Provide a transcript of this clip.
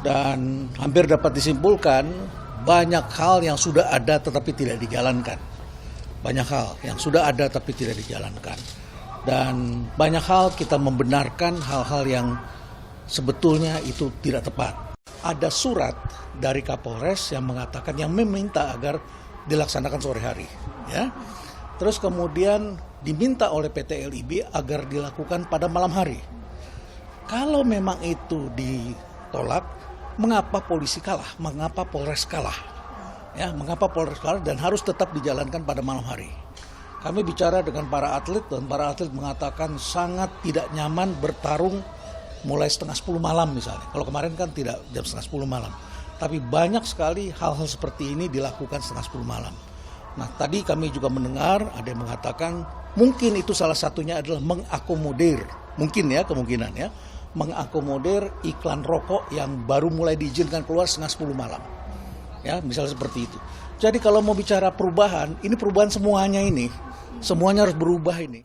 Dan hampir dapat disimpulkan banyak hal yang sudah ada tetapi tidak dijalankan. Banyak hal yang sudah ada tapi tidak dijalankan. Dan banyak hal kita membenarkan hal-hal yang sebetulnya itu tidak tepat. Ada surat dari Kapolres yang mengatakan, yang meminta agar dilaksanakan sore hari. Ya. Terus kemudian diminta oleh PT LIB agar dilakukan pada malam hari. Kalau memang itu ditolak, mengapa polisi kalah? Mengapa Polres kalah? Ya, mengapa Polres kalah dan harus tetap dijalankan pada malam hari? Kami bicara dengan para atlet dan para atlet mengatakan sangat tidak nyaman bertarung mulai 9:30 malam misalnya. Kalau kemarin kan tidak jam 9:30 malam. Tapi banyak sekali hal-hal seperti ini dilakukan 9:30 malam. Nah, tadi kami juga mendengar ada yang mengatakan mungkin itu salah satunya adalah mengakomodir, mungkin ya kemungkinan ya, mengakomodir iklan rokok yang baru mulai diizinkan keluar 9:30 malam. Ya, misalnya seperti itu. Jadi kalau mau bicara perubahan, ini perubahan semuanya ini. Semuanya harus berubah ini.